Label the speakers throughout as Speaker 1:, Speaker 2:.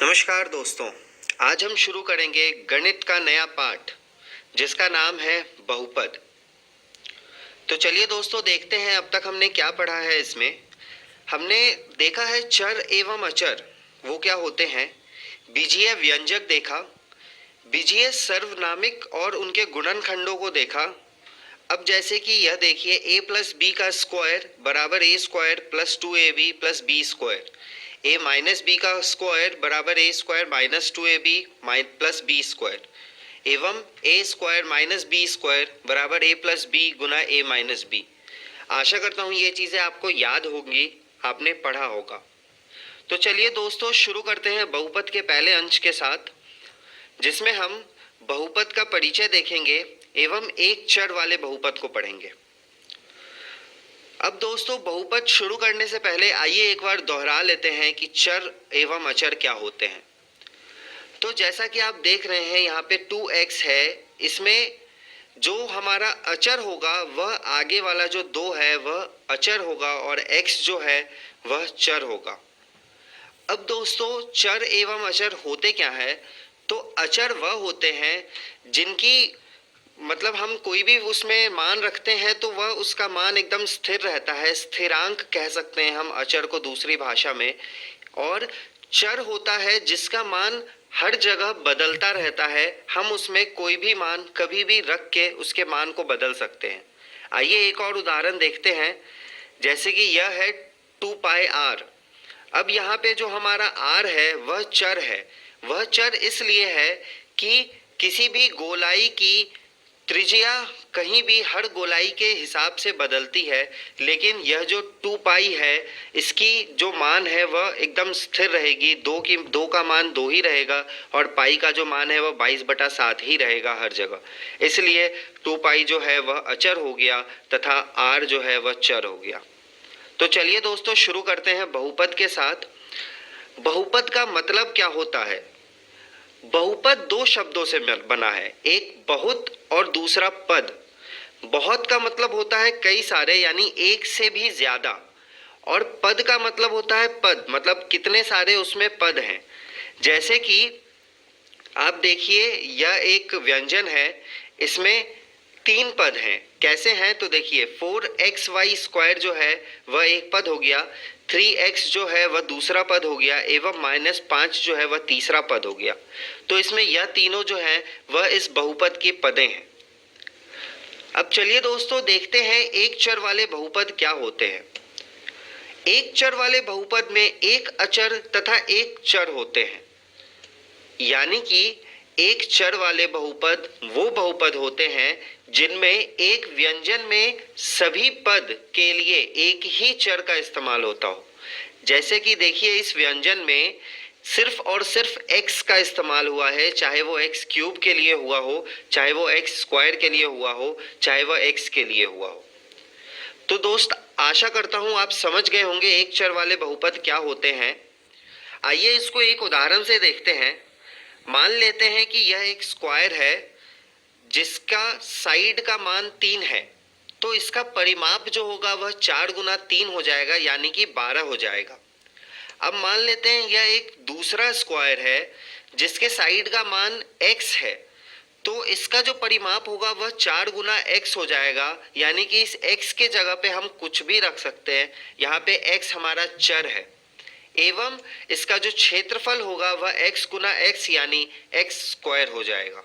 Speaker 1: नमस्कार दोस्तों, आज हम शुरू करेंगे गणित का नया पाठ जिसका नाम है बहुपद। तो चलिए दोस्तों देखते हैं अब तक हमने क्या पढ़ा है। इसमें हमने देखा है चर एवं अचर वो क्या होते हैं, बीजीय व्यंजक देखा, बीजीय सर्वनामिक और उनके गुणनखंडों को देखा। अब जैसे कि यह देखिए a प्लस बी का स्क्वायर बराबर a square plus 2ab plus b square, a minus b का स्क्वायर बराबर a square minus 2ab plus b square, एवं a square minus b square बराबर ए प्लस बी गुना ए माइनस बी। आशा करता हूँ ये चीज़ें आपको याद होंगी, आपने पढ़ा होगा। तो चलिए दोस्तों शुरू करते हैं बहुपद के पहले अंश के साथ, जिसमें हम बहुपद का परिचय देखेंगे एवं एक चर वाले बहुपद को पढ़ेंगे। अब दोस्तों बहुपद शुरू करने से पहले आइए एक बार दोहरा लेते हैं कि चर एवं अचर क्या होते हैं। तो जैसा कि आप देख रहे हैं यहाँ पे 2x है, इसमें जो हमारा अचर होगा वह आगे वाला जो 2 है वह अचर होगा और x जो है वह चर होगा। अब दोस्तों चर एवं अचर होते क्या है, तो अचर वह होते हैं जिनकी मतलब हम कोई भी उसमें मान रखते हैं तो वह उसका मान एकदम स्थिर रहता है, स्थिरांक कह सकते हैं हम अचर को दूसरी भाषा में। और चर होता है जिसका मान हर जगह बदलता रहता है, हम उसमें कोई भी मान कभी भी रख के उसके मान को बदल सकते हैं। आइए एक और उदाहरण देखते हैं, जैसे कि यह है 2 पाई आर। अब यहाँ पे जो हमारा आर है वह चर है। वह चर इसलिए है कि किसी भी गोलाई की त्रिज्या कहीं भी हर गोलाई के हिसाब से बदलती है, लेकिन यह जो 2 पाई है इसकी जो मान है वह एकदम स्थिर रहेगी। 2 का मान 2 ही रहेगा और पाई का जो मान है वह 22/7 ही रहेगा हर जगह। इसलिए 2 पाई जो है वह अचर हो गया तथा आर जो है वह चर हो गया। तो चलिए दोस्तों शुरू करते हैं बहुपद के साथ। बहुपद का मतलब क्या होता है? बहुपद 2 शब्दों से बना है, एक बहुत और दूसरा पद। बहुत का मतलब होता है कई सारे यानी एक से भी ज्यादा, और पद का मतलब होता है पद मतलब कितने सारे उसमें पद हैं। जैसे कि आप देखिए यह एक व्यंजन है, इसमें 3 पद हैं। कैसे हैं तो देखिए 4xy स्क्वायर जो है वह एक पद हो गया, 3x जो है वह दूसरा पद हो गया एवं -5 जो है वह तीसरा पद हो गया। तो इसमें यह तीनों जो है वह इस बहुपद की पदें हैं। अब चलिए दोस्तों देखते हैं एक चर वाले बहुपद क्या होते हैं। एक चर वाले बहुपद में एक अचर तथा एक चर होते हैं, यानी कि एक चर वाले बहुपद वो बहुपद होते हैं जिनमें एक व्यंजन में सभी पद के लिए एक ही चर का इस्तेमाल होता हो। जैसे कि देखिए इस व्यंजन में सिर्फ और सिर्फ x का इस्तेमाल हुआ है, चाहे वो x क्यूब के लिए हुआ हो, चाहे वो x स्क्वायर के लिए हुआ हो, चाहे वह x के लिए हुआ हो। तो दोस्त आशा करता हूं आप समझ गए होंगे एक चर वाले बहुपद क्या होते हैं। आइए इसको एक उदाहरण से देखते हैं। मान लेते हैं कि यह एक स्क्वायर है जिसका साइड का मान 3 है, तो इसका परिमाप जो होगा वह 4 गुना 3 हो जाएगा यानी कि 12 हो जाएगा। अब मान लेते हैं यह एक दूसरा स्क्वायर है जिसके साइड का मान x है, तो इसका जो परिमाप होगा वह 4 गुना x हो जाएगा यानी कि इस x के जगह पे हम कुछ भी रख सकते हैं। यहाँ पे x हमारा चर है एवं इसका जो क्षेत्रफल होगा वह x गुना x यानी x स्क्वायर हो जाएगा।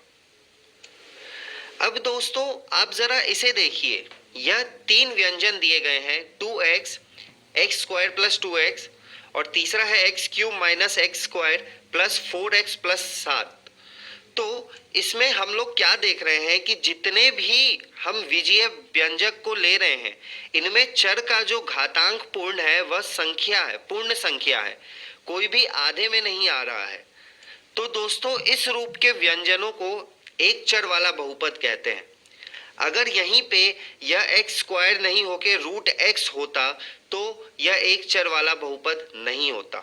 Speaker 1: अब दोस्तों आप जरा इसे देखिए, यह 3 व्यंजन दिए गए हैं 2x, x square plus 2x और तीसरा है x cube minus x square plus 4x plus 7। तो इसमें हम लोग क्या देख रहे हैं कि जितने भी हम विजीय व्यंजक को ले रहे हैं इनमें चर का जो घातांक पूर्ण है वह संख्या है, पूर्ण संख्या है, कोई भी आधे में नहीं आ रहा है। तो दोस्तों इस रूप के व्यंजनों को एक चर वाला बहुपद कहते हैं। अगर यहीं पे यह x स्क्वायर नहीं होके रूट x होता तो यह एक चर वाला बहुपद नहीं होता,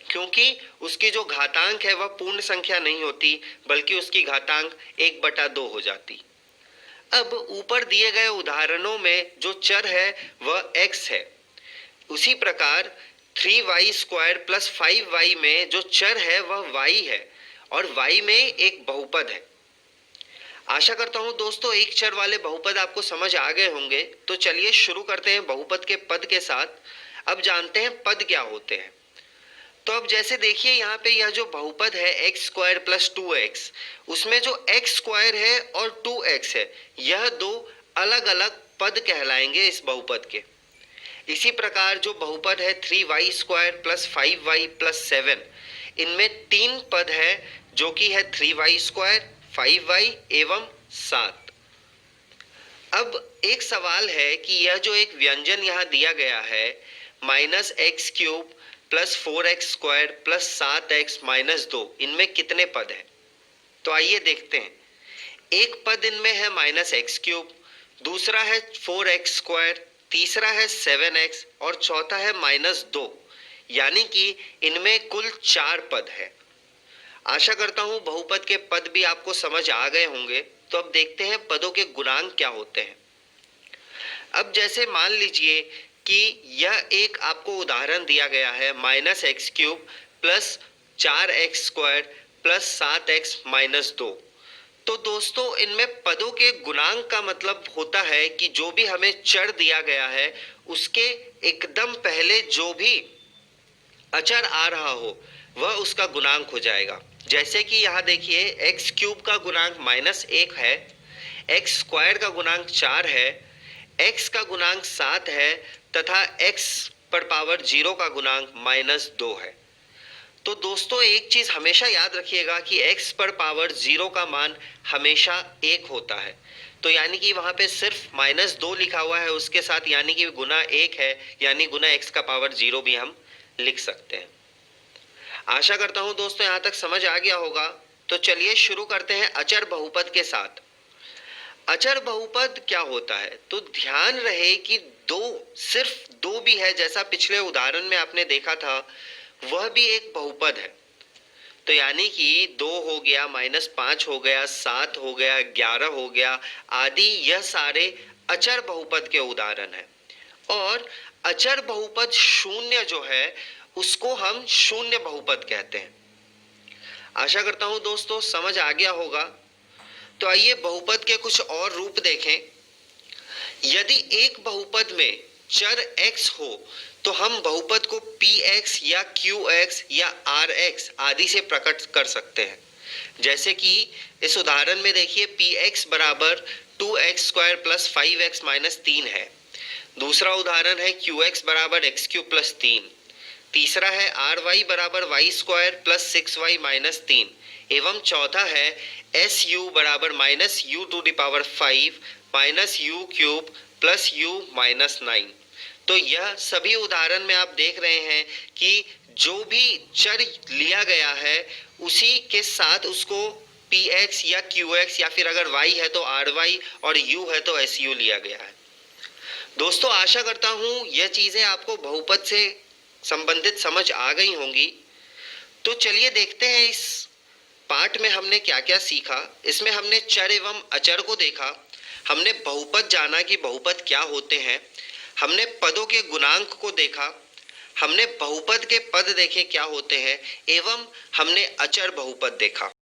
Speaker 1: क्योंकि उसकी जो घातांक है वह पूर्ण संख्या नहीं होती बल्कि उसकी घातांक 1/2 हो जाती। अब ऊपर दिए गए उदाहरणों में जो चर है वह x है, उसी प्रकार 3y² प्लस 5y में जो चर है वह y है और y में एक बहुपद है। आशा करता हूं दोस्तों एक चर वाले बहुपद आपको समझ आ गए होंगे। तो चलिए शुरू करते हैं बहुपद के पद के साथ। अब जानते हैं पद क्या होते हैं। तो अब जैसे देखिए यहाँ पे यह जो बहुपद है x² प्लस 2x, उसमें जो x² है और 2x है, यह दो अलग अलग पद कहलाएंगे इस बहुपद के। इसी प्रकार जो बहुपद है 3y² प्लस 5y प्लस 7, इनमें तीन पद है जो कि है 3y², 5y एवं 7। अब एक सवाल है कि यह जो एक व्यंजन यहाँ दिया गया है -x³ plus 4x² plus 7x minus 2, इनमें कितने पद हैं? तो आइए देखते हैं। एक पद इनमें है -x³, दूसरा है 4x², तीसरा है 7x और चौथा है -2, यानी कि इनमें कुल 4 पद है। आशा करता हूं बहुपद के पद भी आपको समझ आ गए होंगे। तो अब देखते हैं पदों के गुणांक क्या होते हैं। अब जैसे मान लीजिए कि यह एक आपको उदाहरण दिया गया है -x³ plus 4x² plus 7x minus 2। तो दोस्तों इनमें पदों के गुणांक का मतलब होता है कि जो भी हमें चर दिया गया है उसके एकदम पहले जो भी अचर आ रहा हो वह उसका गुणांक हो जाएगा। जैसे कि यहाँ देखिए x³ का गुणांक -1 है, x² का गुणांक 4 है, x का गुणांक 7 है तथा x पर पावर 0 का गुणांक -2 है। तो दोस्तों एक चीज हमेशा याद रखिएगा कि x पर पावर 0 का मान हमेशा 1 होता है। तो यानी कि वहां पे सिर्फ -2 लिखा हुआ है उसके साथ, यानी कि गुना 1 है, यानी गुना x का पावर 0 भी हम लिख सकते हैं। आशा करता हूं दोस्तों यहां तक समझ आ गया होगा। तो चलिए शुरू करते हैं अचर बहुपद के साथ। अचर बहुपद क्या होता है? तो ध्यान रहे कि सिर्फ दो भी है, जैसा पिछले उदाहरण में आपने देखा था, वह भी एक बहुपद है। तो यानी कि 2 हो गया, -5 हो गया, 7 हो गया, 11 हो गया आदि, यह सारे अचर बहुपद के उदाहरण हैं। और अचर बहुपद शून्य जो है उसको हम शून्य बहुपद कहते हैं। आशा करता हूं दोस्तों समझ आ गया होगा। तो आइए बहुपद के कुछ और रूप देखें। यदि एक बहुपद में चर x हो तो हम बहुपद को px या qx या rx आदि से प्रकट कर सकते हैं। जैसे कि इस उदाहरण में देखिए px बराबर 2x² प्लस 5x माइनस 3 है। दूसरा उदाहरण है qx बराबर x³ प्लस 3। तीसरा है ry बराबर y² प्लस 6y माइनस 3 एवं चौथा है su बराबर -u⁵ minus u³ plus u minus 9। तो यह सभी उदाहरण में आप देख रहे हैं कि जो भी चर लिया गया है उसी के साथ उसको px या qx या फिर अगर y है तो ry और u है तो su लिया गया है। दोस्तों आशा करता हूं यह चीजें आपको बहुपद से संबंधित समझ आ गई होंगी। तो चलिए देखते हैं इस पाठ में हमने क्या क्या सीखा। इसमें हमने चर एवं अचर को देखा, हमने बहुपद जाना कि बहुपद क्या होते हैं, हमने पदों के गुणांक को देखा, हमने बहुपद के पद देखे क्या होते हैं एवं हमने अचर बहुपद देखा।